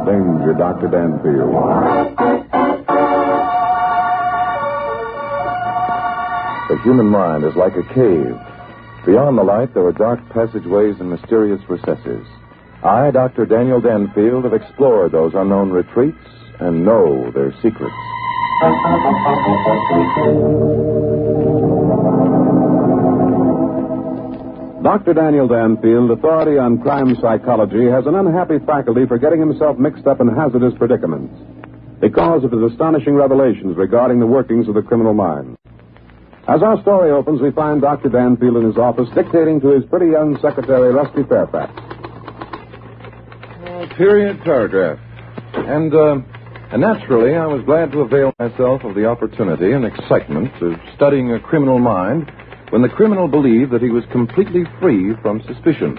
Danger, Dr. Danfield. The human mind is like a cave. Beyond the light, there are dark passageways and mysterious recesses. I, Dr. Daniel Danfield, have explored those unknown retreats and know their secrets. Dr. Daniel Danfield, authority on crime psychology, has an unhappy faculty for getting himself mixed up in hazardous predicaments because of his astonishing revelations regarding the workings of the criminal mind. As our story opens, we find Dr. Danfield in his office dictating to his pretty young secretary, Rusty Fairfax. Period paragraph. And naturally, I was glad to avail myself of the opportunity and excitement of studying a criminal mind when the criminal believed that he was completely free from suspicion.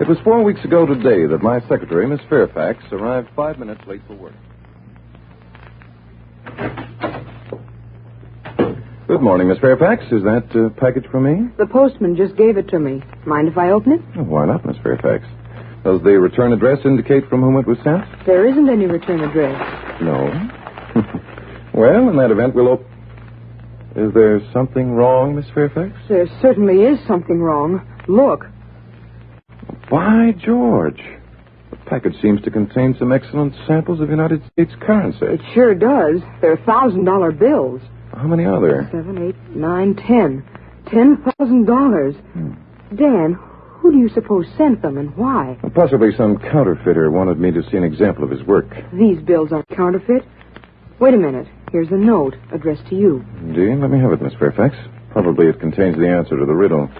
It was 4 weeks ago today that my secretary, Miss Fairfax, arrived 5 minutes late for work. Good morning, Miss Fairfax. Is that a package for me? The postman just gave it to me. Mind if I open it? Oh, why not, Miss Fairfax? Does the return address indicate from whom it was sent? There isn't any return address. No. Well, in that event, we'll open... Is there something wrong, Miss Fairfax? There certainly is something wrong. Look. By George. The package seems to contain some excellent samples of United States currency. It sure does. They're $1,000 bills. How many are there? 7, 8, 9, 10. $10,000. Dan, who do you suppose sent them and why? Well, possibly some counterfeiter wanted me to see an example of his work. These bills aren't counterfeit. Wait a minute. Here's a note addressed to you. Indeed? Let me have it, Miss Fairfax. Probably it contains the answer to the riddle.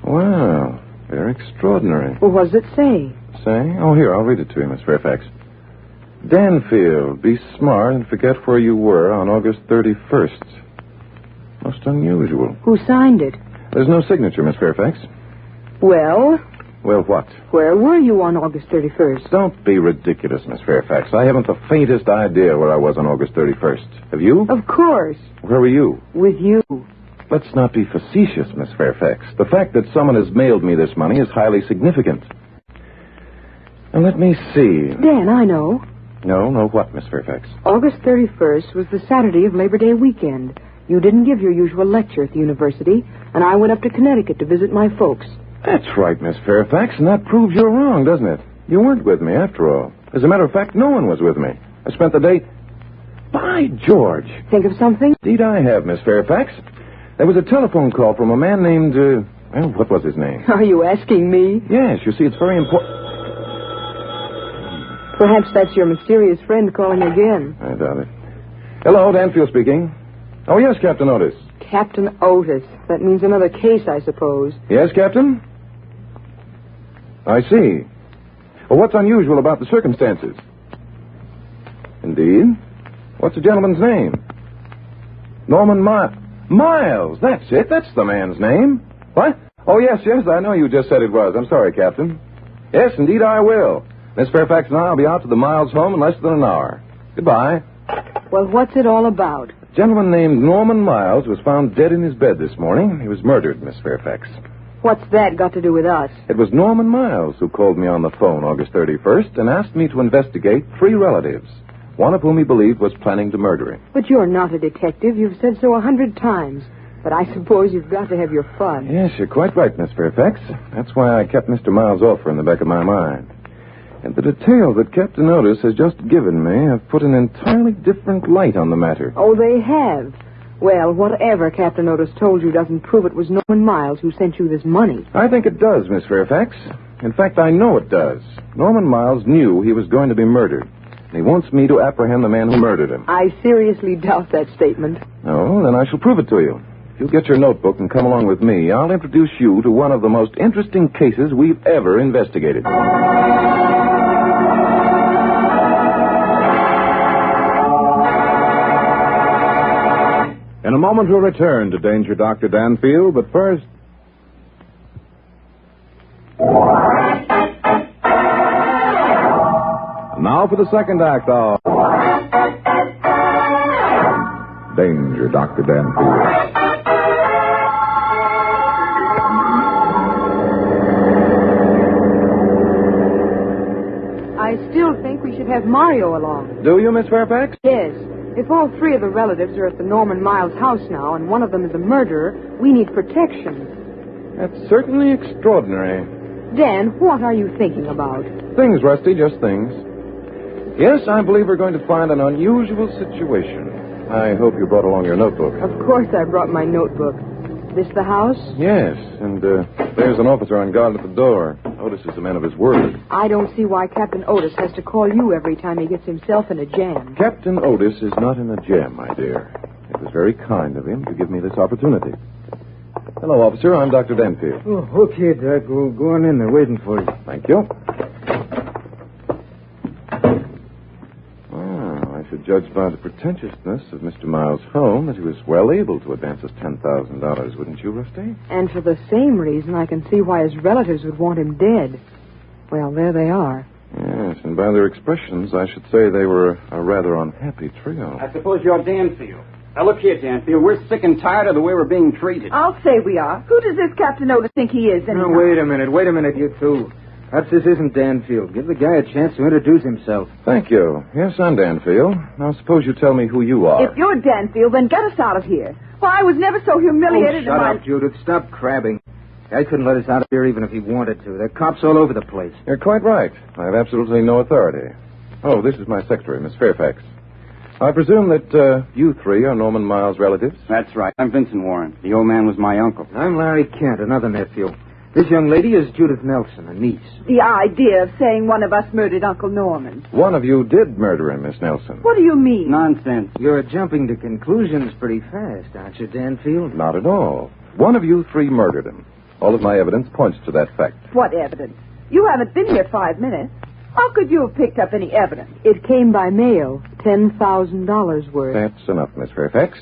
Wow. Very extraordinary. Well, what does it say? Say? Oh, here, I'll read it to you, Miss Fairfax. Danfield, be smart and forget where you were on August 31st. Most unusual. Who signed it? There's no signature, Miss Fairfax. Well? Well, what? Where were you on August 31st? Don't be ridiculous, Miss Fairfax. I haven't the faintest idea where I was on August 31st. Have you? Of course. Where were you? With you. Let's not be facetious, Miss Fairfax. The fact that someone has mailed me this money is highly significant. Now, let me see. Dan, I know. No, what, Miss Fairfax? August 31st was the Saturday of Labor Day weekend. You didn't give your usual lecture at the university, and I went up to Connecticut to visit my folks. That's right, Miss Fairfax, and that proves you're wrong, doesn't it? You weren't with me, after all. As a matter of fact, no one was with me. I spent the day... By George! Think of something? Indeed I have, Miss Fairfax. There was a telephone call from a man named, well, what was his name? Are you asking me? Yes, you see, it's very important... Perhaps that's your mysterious friend calling again. I doubt it. Hello, Danfield speaking. Oh, yes, Captain Otis. Captain Otis. That means another case, I suppose. Yes, Captain? I see. Well, what's unusual about the circumstances? Indeed. What's the gentleman's name? Norman Miles. That's it. That's the man's name. What? Oh, yes, I know you just said it was. I'm sorry, Captain. Yes, indeed I will. Miss Fairfax and I will be out to the Miles home in less than an hour. Goodbye. Well, what's it all about? A gentleman named Norman Miles was found dead in his bed this morning. He was murdered, Miss Fairfax. What's that got to do with us? It was Norman Miles who called me on the phone August 31st and asked me to investigate 3 relatives, one of whom he believed was planning to murder him. But you're not a detective. You've said so 100 times. But I suppose you've got to have your fun. Yes, you're quite right, Miss Fairfax. That's why I kept Mr. Miles' offer in the back of my mind. And the details that Captain Otis has just given me have put an entirely different light on the matter. Oh, they have? Well, whatever Captain Otis told you doesn't prove it was Norman Miles who sent you this money. I think it does, Miss Fairfax. In fact, I know it does. Norman Miles knew he was going to be murdered. And he wants me to apprehend the man who murdered him. I seriously doubt that statement. Oh, then I shall prove it to you. If you'll get your notebook and come along with me, I'll introduce you to one of the most interesting cases we've ever investigated. In a moment, we'll return to Danger, Dr. Danfield, but first... And now for the second act of... Danger, Dr. Danfield. we should have Mario along. Do you, Miss Fairfax? Yes. If all three of the relatives are at the Norman Miles house now and one of them is a murderer, we need protection. That's certainly extraordinary. Dan, what are you thinking about? Things, Rusty, just things. Yes, I believe we're going to find an unusual situation. I hope you brought along your notebook. Of course I brought my notebook. This the house? Yes, and there's an officer on guard at the door. Otis is a man of his word. I don't see why Captain Otis has to call you every time he gets himself in a jam. Captain Otis is not in a jam, my dear. It was very kind of him to give me this opportunity. Hello, officer. I'm Dr. Danfield. Oh, okay, Doc. We'll go on in. They're waiting for you. Thank you. I should judge by the pretentiousness of Mr. Miles' home that he was well able to advance us $10,000, wouldn't you, Rusty? And for the same reason, I can see why his relatives would want him dead. Well, there they are. Yes, and by their expressions, I should say they were a rather unhappy trio. I suppose you're Danfield. Now, look here, Danfield. We're sick and tired of the way we're being treated. I'll say we are. Who does this Captain Otis think he is, anyhow? Now, wait a minute, you two. Perhaps this isn't Danfield. Give the guy a chance to introduce himself. Thank you. Yes, I'm Danfield. Now, suppose you tell me who you are. If you're Danfield, then get us out of here. Why, I was never so humiliated Shut up, Judith. Stop crabbing. Guy couldn't let us out of here even if he wanted to. There are cops all over the place. You're quite right. I have absolutely no authority. Oh, this is my secretary, Miss Fairfax. I presume that you three are Norman Miles' relatives? That's right. I'm Vincent Warren. The old man was my uncle. I'm Larry Kent, another nephew. This young lady is Judith Nelson, a niece. The idea of saying one of us murdered Uncle Norman. One of you did murder him, Miss Nelson. What do you mean? Nonsense. You're jumping to conclusions pretty fast, aren't you, Danfield? Not at all. One of you three murdered him. All of my evidence points to that fact. What evidence? You haven't been here 5 minutes. How could you have picked up any evidence? It came by mail, $10,000 worth. That's enough, Miss Fairfax.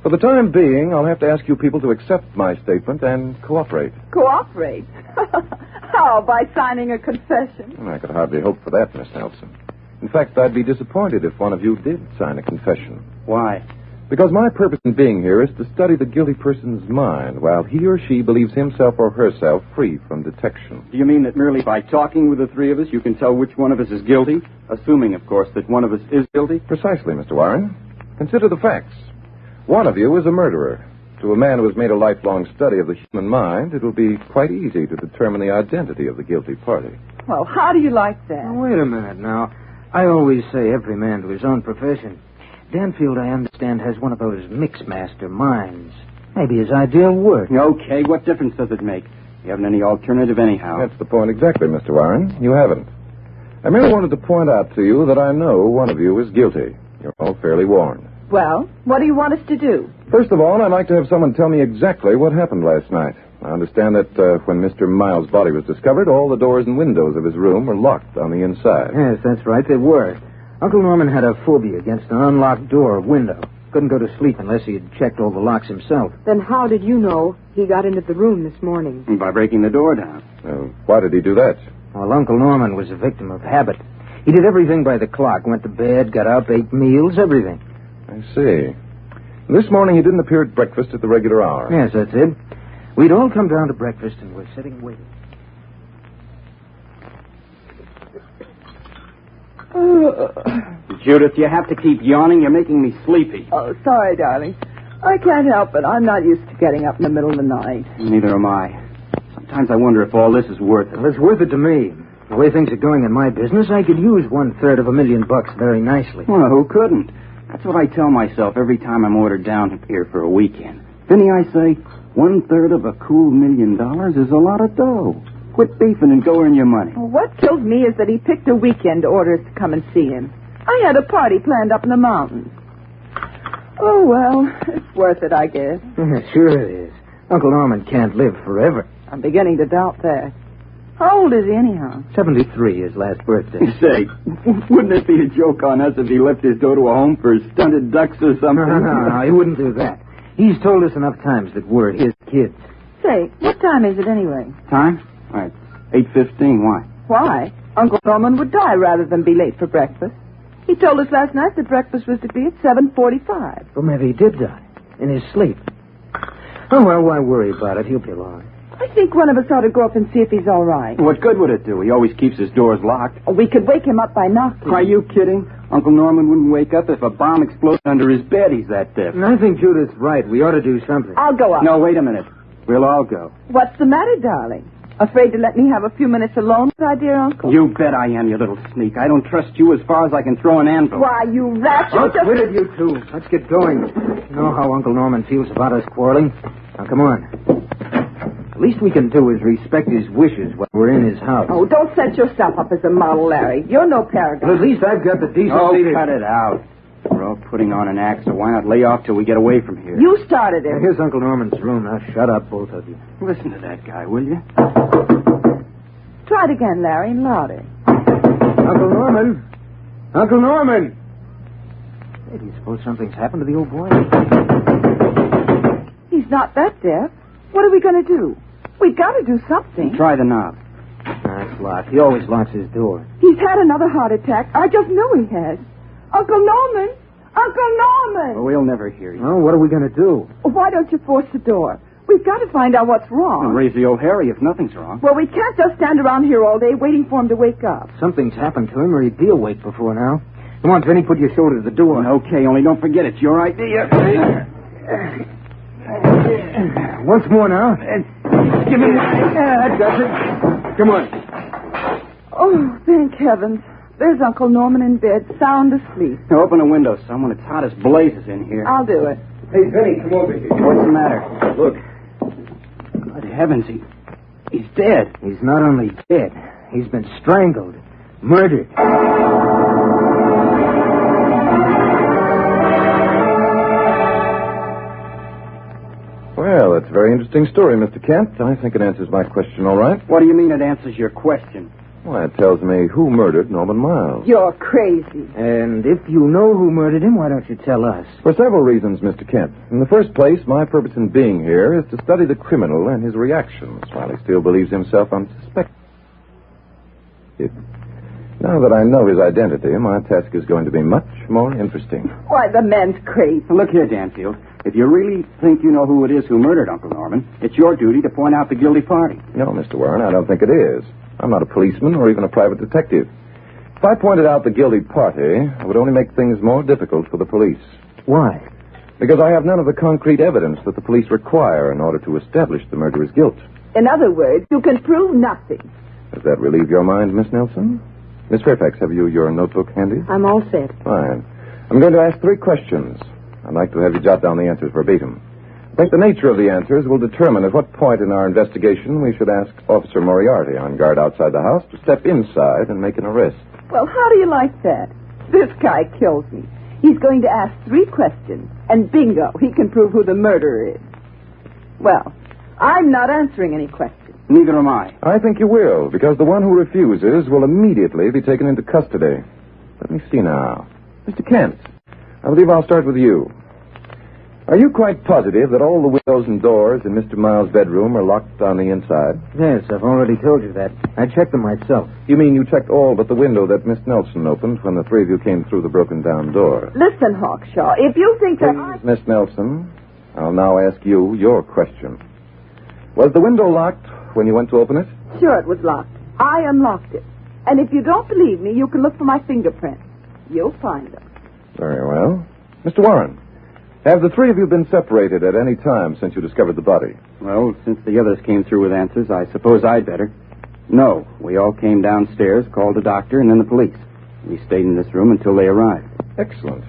For the time being, I'll have to ask you people to accept my statement and cooperate. Cooperate? How, by signing a confession? I could hardly hope for that, Miss Nelson. In fact, I'd be disappointed if one of you did sign a confession. Why? Because my purpose in being here is to study the guilty person's mind while he or she believes himself or herself free from detection. Do you mean that merely by talking with the three of us, you can tell which one of us is guilty? Assuming, of course, that one of us is guilty? Precisely, Mr. Warren. Consider the facts. One of you is a murderer. To a man who has made a lifelong study of the human mind, it will be quite easy to determine the identity of the guilty party. Well, how do you like that? Now, wait a minute now. I always say every man to his own profession. Danfield, I understand, has one of those mixmaster minds. Maybe his idea will work. Okay, what difference does it make? You haven't any alternative anyhow. That's the point exactly, Mr. Warren. You haven't. I merely wanted to point out to you that I know one of you is guilty. You're all fairly warned. Well, what do you want us to do? First of all, I'd like to have someone tell me exactly what happened last night. I understand that when Mr. Miles' body was discovered, all the doors and windows of his room were locked on the inside. Yes, that's right, they were. Uncle Norman had a phobia against an unlocked door or window. Couldn't go to sleep unless he had checked all the locks himself. Then how did you know he got into the room this morning? By breaking the door down. Why did he do that? Well, Uncle Norman was a victim of habit. He did everything by the clock. Went to bed, got up, ate meals, everything. I see. This morning he didn't appear at breakfast at the regular hour. Yes, that's it. We'd all come down to breakfast and we're sitting waiting. Judith, you have to keep yawning. You're making me sleepy. Oh, sorry, darling. I can't help it. I'm not used to getting up in the middle of the night. Neither am I. Sometimes I wonder if all this is worth it. Well, it's worth it to me. The way things are going in my business, I could use $1/3 very nicely. Well, who couldn't? That's what I tell myself every time I'm ordered down here for a weekend. Vinny, I say, 1/3 of a cool $1 million is a lot of dough. Quit beefing and go earn your money. Well, what kills me is that he picked a weekend to order us to come and see him. I had a party planned up in the mountains. Oh, well, it's worth it, I guess. Sure it is. Uncle Norman can't live forever. I'm beginning to doubt that. How old is he, anyhow? 73, his last birthday. Say, wouldn't it be a joke on us if he left his dough to a home for stunted ducks or something? No, he wouldn't do that. He's told us enough times that we're his kids. Say, what time is it anyway? Time? All right, 8:15. Why? Why? Uncle Norman would die rather than be late for breakfast. He told us last night that breakfast was to be at 7:45. Well, maybe he did die in his sleep. Oh, well, why worry about it? He'll be all right. I think one of us ought to go up and see if he's all right. What good would it do? He always keeps his doors locked. Oh, we could wake him up by knocking. Are you kidding? Uncle Norman wouldn't wake up if a bomb exploded under his bed. He's that deaf. I think Judith's right. We ought to do something. I'll go up. No, wait a minute. We'll all go. What's the matter, darling? Afraid to let me have a few minutes alone with our dear uncle? You bet I am, you little sneak. I don't trust you as far as I can throw an anvil. Why, you rat! Oh, quit it, you two. Let's get going. You know how Uncle Norman feels about us quarreling. Now, come on. The least we can do is respect his wishes when we're in his house. Oh, don't set yourself up as a model, Larry. You're no paragon. But at least I've got the decency to... cut it out. We're all putting on an act, so why not lay off till we get away from here? You started it. Now, here's Uncle Norman's room. Now, shut up, both of you. Listen to that guy, will you? Try it again, Larry, and louder. Uncle Norman! Uncle Norman! Hey, do you suppose something's happened to the old boy? He's not that deaf. What are we going to do? We've got to do something. Try the knob. It's locked. He always locks his door. He's had another heart attack. I just know he has. Uncle Norman! Uncle Norman! Well, we'll never hear you. Well, what are we going to do? Why don't you force the door? We've got to find out what's wrong. And raise the old Harry if nothing's wrong. Well, we can't just stand around here all day waiting for him to wake up. Something's happened to him, or he'd be awake before now. Come on, Penny, put your shoulder to the door. Okay, only don't forget it's your idea. Once more now. Give me that. That's it. Come on. Oh, thank heavens. There's Uncle Norman in bed, sound asleep. Now, open a window, someone. It's hot as blazes in here. I'll do it. Hey, Penny, come over here. What's the matter? Look. Good heavens, he's dead. He's not only dead, he's been strangled, murdered. Well, that's a very interesting story, Mr. Kent. I think it answers my question all right. What do you mean it answers your question? Well, it tells me who murdered Norman Miles. You're crazy. And if you know who murdered him, why don't you tell us? For several reasons, Mr. Kent. In the first place, my purpose in being here is to study the criminal and his reactions while he still believes himself unsuspected. Now that I know his identity, my task is going to be much more interesting. Why, the man's crazy. Look here, Danfield. If you really think you know who it is who murdered Uncle Norman, it's your duty to point out the guilty party. No, Mr. Warren, I don't think it is. I'm not a policeman or even a private detective. If I pointed out the guilty party, it would only make things more difficult for the police. Why? Because I have none of the concrete evidence that the police require in order to establish the murderer's guilt. In other words, you can prove nothing. Does that relieve your mind, Miss Nelson? Miss Fairfax, have you your notebook handy? I'm all set. Fine. I'm going to ask 3 questions. I'd like to have you jot down the answers verbatim. I think the nature of the answers will determine at what point in our investigation we should ask Officer Moriarty on guard outside the house to step inside and make an arrest. Well, how do you like that? This guy kills me. He's going to ask 3 questions, and bingo, he can prove who the murderer is. Well, I'm not answering any questions. Neither am I. I think you will, because the one who refuses will immediately be taken into custody. Let me see now. Mr. Kent, I believe I'll start with you. Are you quite positive that all the windows and doors in Mr. Miles' bedroom are locked on the inside? Yes, I've already told you that. I checked them myself. You mean you checked all but the window that Miss Nelson opened when the 3 of you came through the broken-down door? Listen, Hawkshaw, if you think that Please, Miss Nelson, I'll now ask you your question. Was the window locked when you went to open it? Sure, it was locked. I unlocked it. And if you don't believe me, you can look for my fingerprints. You'll find them. Very well. Mr. Warren, have the 3 of you been separated at any time since you discovered the body? Well, since the others came through with answers, I suppose I'd better. No, we all came downstairs, called a doctor, and then the police. We stayed in this room until they arrived. Excellent.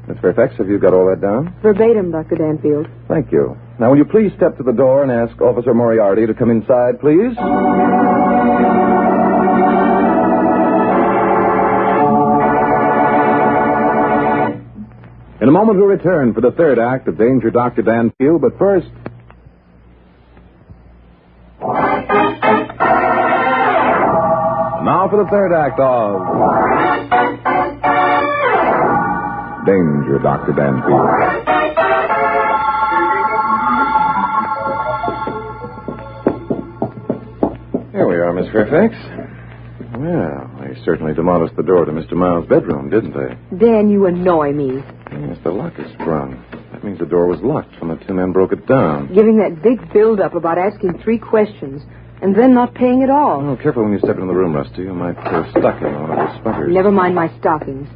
Miss Fairfax, have you got all that down? Verbatim, Dr. Danfield. Thank you. Now, will you please step to the door and ask Officer Moriarty to come inside, please? In a moment, we'll return for the 3rd act of Danger Dr. Danfield, but first... Now for the 3rd act of Danger Dr. Danfield. Here we are, Miss Fairfax. Well, they certainly demolished the door to Mr. Miles' bedroom, didn't they? Dan, you annoy me. Yes, the lock is sprung. That means the door was locked when the two men broke it down. Giving that big build-up about asking 3 questions and then not paying at all. Oh, careful when you step into the room, Rusty. You might throw a stocking on one of the sputters. Never mind my stockings.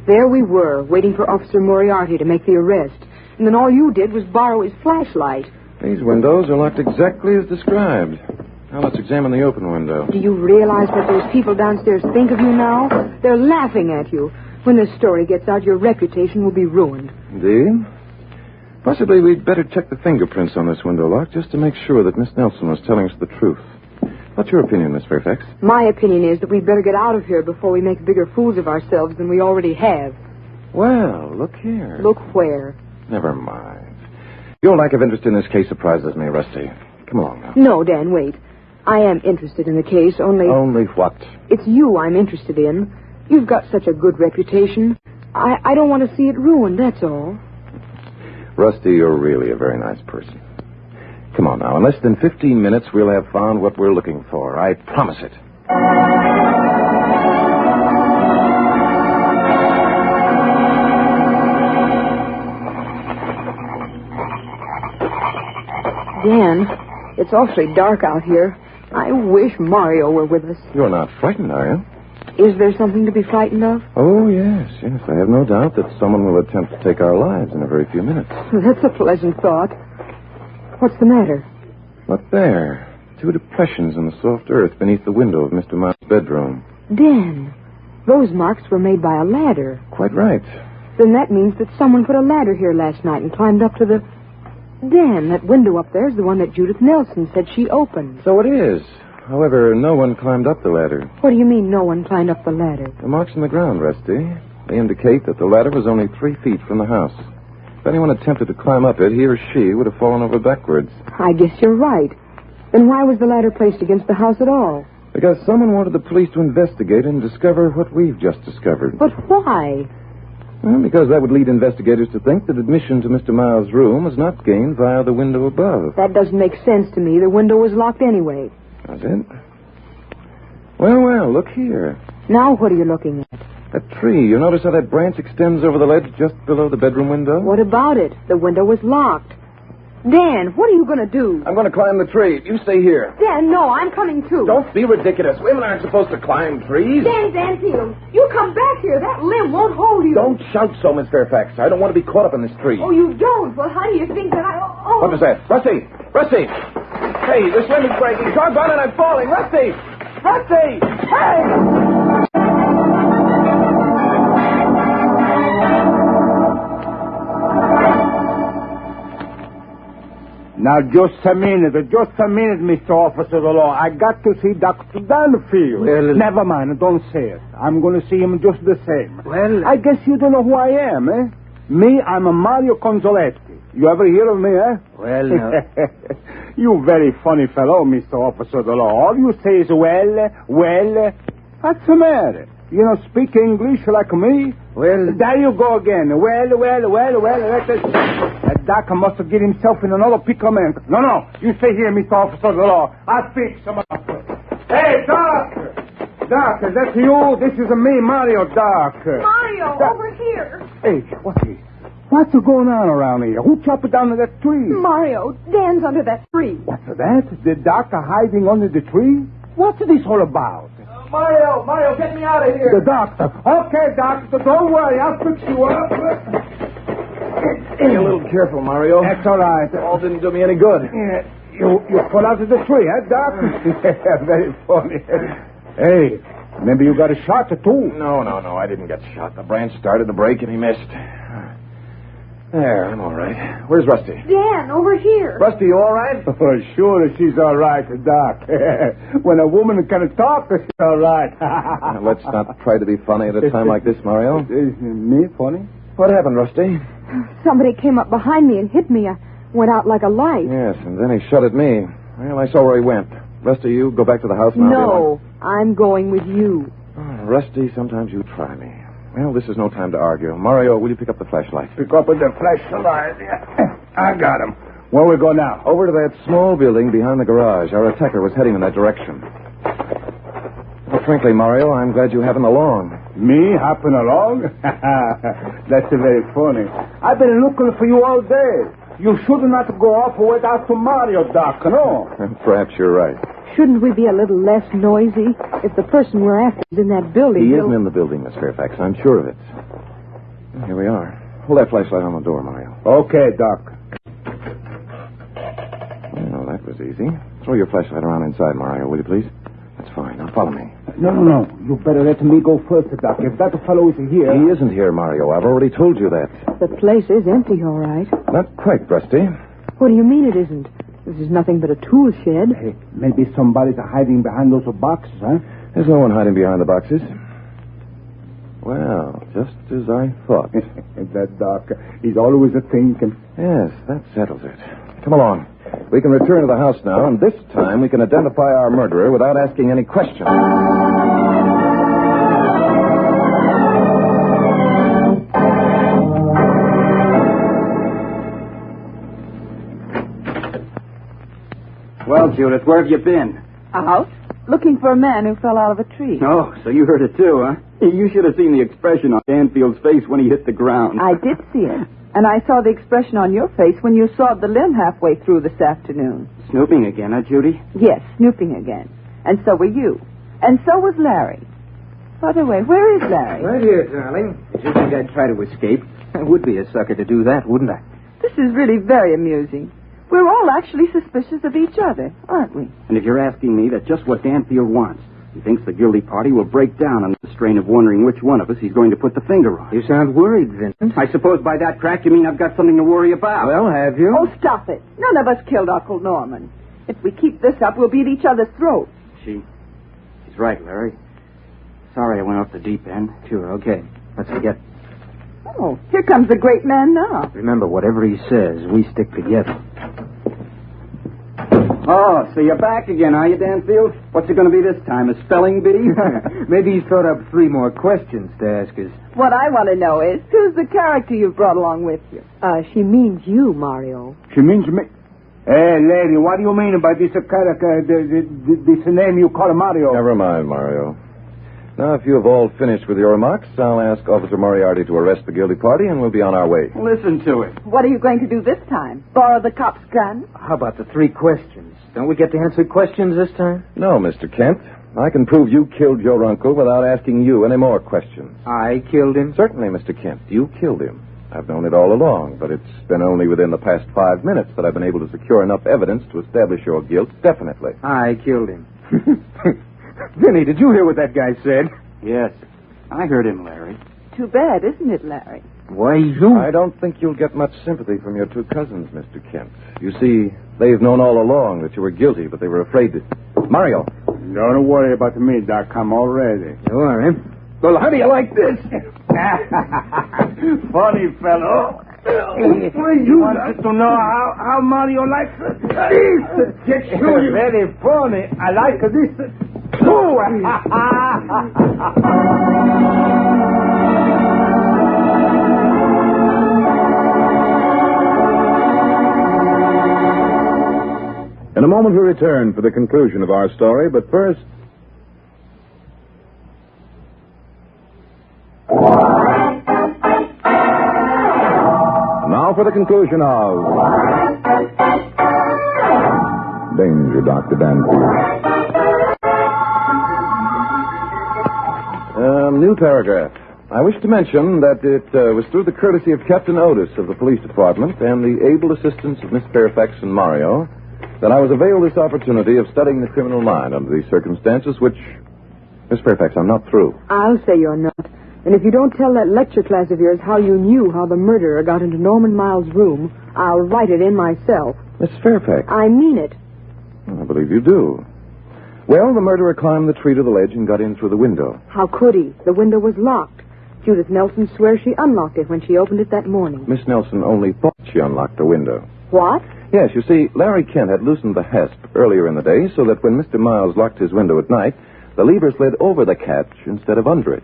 There we were, waiting for Officer Moriarty to make the arrest. And then all you did was borrow his flashlight. These windows are locked exactly as described. Now let's examine the open window. Do you realize what those people downstairs think of you now? They're laughing at you. When this story gets out, your reputation will be ruined. Indeed. Possibly we'd better check the fingerprints on this window lock just to make sure that Miss Nelson was telling us the truth. What's your opinion, Miss Fairfax? My opinion is that we'd better get out of here before we make bigger fools of ourselves than we already have. Well, look here. Look where? Never mind. Your lack of interest in this case surprises me, Rusty. Come along now. No, Dan, wait. I am interested in the case, only... Only what? It's you I'm interested in. You've got such a good reputation. I don't want to see it ruined, that's all. Rusty, you're really a very nice person. Come on now. In less than 15 minutes, we'll have found what we're looking for. I promise it. Dan, it's awfully dark out here. I wish Mario were with us. You're not frightened, are you? Is there something to be frightened of? Oh, yes. I have no doubt that someone will attempt to take our lives in a very few minutes. That's a pleasant thought. What's the matter? Look there. 2 depressions in the soft earth beneath the window of Mr. Miles' bedroom. Dan, those marks were made by a ladder. Quite right. Then that means that someone put a ladder here last night and climbed up to the... Dan, that window up there is the one that Judith Nelson said she opened. So it is. However, no one climbed up the ladder. What do you mean no one climbed up the ladder? The marks in the ground, Rusty. They indicate that the ladder was only 3 feet from the house. If anyone attempted to climb up it, he or she would have fallen over backwards. I guess you're right. Then why was the ladder placed against the house at all? Because someone wanted the police to investigate and discover what we've just discovered. But why? Well, because that would lead investigators to think that admission to Mr. Miles' room was not gained via the window above. That doesn't make sense to me. The window was locked anyway. Does it? Well, look here. Now what are you looking at? That tree. You notice how that branch extends over the ledge just below the bedroom window? What about it? The window was locked. Dan, what are you going to do? I'm going to climb the tree. You stay here. Dan, no, I'm coming too. Don't be ridiculous. Women aren't supposed to climb trees. Dan Danfield, you come back here. That limb won't hold you. Don't shout so, Miss Fairfax. I don't want to be caught up in this tree. Oh, you don't? Well, how do you think that I... Oh. What was that? Rusty! Rusty! Hey, this limb is breaking. Doggone it, I'm falling. Rusty! Rusty! Hey! Now, just a minute, Mr. Officer of the Law. I got to see Dr. Danfield. Well, never mind, don't say it. I'm going to see him just the same. Well, I guess you don't know who I am, eh? Me, I'm a Mario Consoletti. You ever hear of me, eh? Well, You very funny fellow, Mr. Officer of the Law. All you say is, well. What's the matter? You don't speak English like me? Well, There you go again. Well. That doctor must have get himself in another pickle, man. No. You stay here, Mr. Officer of the Law. I'll speak some other. Hey, Doctor! Doctor, that's you? This is me, Mario, Doctor. Mario, over here. Hey, what's going on around here? Who chopped down that tree? Mario, Dan's under that tree. What's that? The doctor hiding under the tree? What's this all about? Mario, get me out of here. The doctor. Okay, doctor, don't worry. I'll fix you up. Be a little careful, Mario. That's all right. All didn't do me any good. Yeah, you fell out of the tree, huh, Doc? Yeah, very funny. Hey, maybe you got a shot or two. No, I didn't get shot. The branch started to break and he missed. There, I'm all right. Where's Rusty? Dan, over here. Rusty, you all right? Oh, sure, she's all right, Doc. When a woman can talk, she's all right. Let's not try to be funny at a time like this, Mario. Is me funny? What happened, Rusty? Somebody came up behind me and hit me. I went out like a light. Yes, and then he shot at me. Well, I saw where he went. Rusty, you go back to the house now. No, I'm going with you. Oh, Rusty, sometimes you try me. Well, this is no time to argue. Mario, will you pick up the flashlight? Pick up with the flashlight. I got him. Where we go now? Over to that small building behind the garage. Our attacker was heading in that direction. Well, frankly, Mario, I'm glad you haven't along. Me hopping along? That's very funny. I've been looking for you all day. You should not go off without Mario, Doc, no? Perhaps you're right. Shouldn't we be a little less noisy? If the person we're after is in that building... He isn't in the building, Miss Fairfax. I'm sure of it. Here we are. Hold that flashlight on the door, Mario. Okay, Doc. Well, that was easy. Throw your flashlight around inside, Mario, will you please? That's fine. Now follow me. No. You better let me go first, Doc. If that fellow is here... He isn't here, Mario. I've already told you that. The place is empty, all right. Not quite, Rusty. What do you mean it isn't? This is nothing but a tool shed. Hey, maybe somebody's hiding behind those boxes, huh? There's no one hiding behind the boxes. Well, just as I thought. That Doc, he's always thinking. Yes, that settles it. Come along. We can return to the house now, and this time we can identify our murderer without asking any questions. Well, Judith, where have you been? Out, looking for a man who fell out of a tree. Oh, so you heard it too, huh? You should have seen the expression on Danfield's face when he hit the ground. I did see it. And I saw the expression on your face when you sawed the limb halfway through this afternoon. Snooping again, huh, Judy? Yes, snooping again. And so were you. And so was Larry. By the way, where is Larry? Right here, darling. Did you think I'd try to escape? I would be a sucker to do that, wouldn't I? This is really very amusing. We're all actually suspicious of each other, aren't we? And if you're asking me, that's just what Danfield wants. He thinks the guilty party will break down under the strain of wondering which one of us he's going to put the finger on. You sound worried, Vincent. I suppose by that crack you mean I've got something to worry about. Well, have you? Oh, stop it. None of us killed Uncle Norman. If we keep this up, we'll beat each other's throats. She's right, Larry. Sorry I went off the deep end. Sure, okay. Let's forget. Oh, here comes the great man now. Remember, whatever he says, we stick together. Oh, so you're back again, are you, Danfield? What's it going to be this time, a spelling bee? Maybe he's thought up 3 more questions to ask us. What I want to know is, who's the character you've brought along with you? She means you, Mario. She means me. Hey, lady, what do you mean by this character, this name you call Mario? Never mind, Mario. Now, if you have all finished with your remarks, I'll ask Officer Moriarty to arrest the guilty party, and we'll be on our way. Listen to it. What are you going to do this time? Borrow the cop's gun? How about the 3 questions? Don't we get to answer questions this time? No, Mr. Kent. I can prove you killed your uncle without asking you any more questions. I killed him? Certainly, Mr. Kent. You killed him. I've known it all along, but it's been only within the past 5 minutes that I've been able to secure enough evidence to establish your guilt definitely. I killed him. Vinny, did you hear what that guy said? Yes, I heard him, Larry. Too bad, isn't it, Larry? Why, you... I don't think you'll get much sympathy from your 2 cousins, Mr. Kent. You see, they've known all along that you were guilty, but they were afraid to... Mario! Don't worry about me, Doc. I'm all ready. You are, eh? Well, how do you like this? Funny fellow. You want to know how Mario likes it? This. Very funny. I like this. Too. In a moment we return for the conclusion of our story, but first... Now for the conclusion of... Danger, Dr. Danfield. New paragraph. I wish to mention that it was through the courtesy of Captain Otis of the police department and the able assistance of Miss Fairfax and Mario that I was availed this opportunity of studying the criminal mind under these circumstances, which... Miss Fairfax, I'm not through. I'll say you're not. And if you don't tell that lecture class of yours how you knew how the murderer got into Norman Miles' room, I'll write it in myself. Miss Fairfax. I mean it. I believe you do. Well, the murderer climbed the tree to the ledge and got in through the window. How could he? The window was locked. Judith Nelson swears she unlocked it when she opened it that morning. Miss Nelson only thought she unlocked the window. What? Yes, you see, Larry Kent had loosened the hasp earlier in the day so that when Mr. Miles locked his window at night, the lever slid over the catch instead of under it.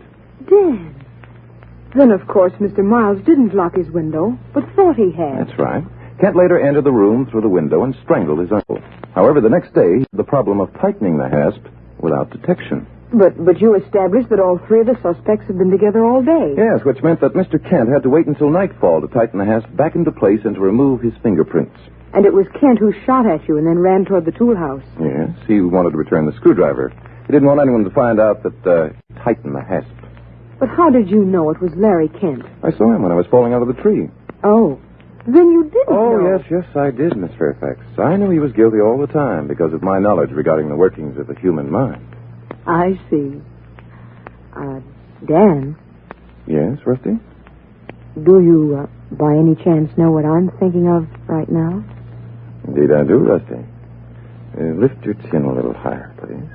Then, of course, Mr. Miles didn't lock his window, but thought he had. That's right. Kent later entered the room through the window and strangled his uncle. However, the next day, he had the problem of tightening the hasp without detection. But you established that all three of the suspects had been together all day. Yes, which meant that Mr. Kent had to wait until nightfall to tighten the hasp back into place and to remove his fingerprints. And it was Kent who shot at you and then ran toward the tool house. Yes, he wanted to return the screwdriver. He didn't want anyone to find out that tightened the hasp. But how did you know it was Larry Kent? I saw him when I was falling out of the tree. Oh. Then you didn't know. Yes, I did, Miss Fairfax. I knew he was guilty all the time because of my knowledge regarding the workings of the human mind. I see. Dan? Yes, Rusty? Do you, by any chance, know what I'm thinking of right now? Indeed I do, Rusty. Lift your chin a little higher, please.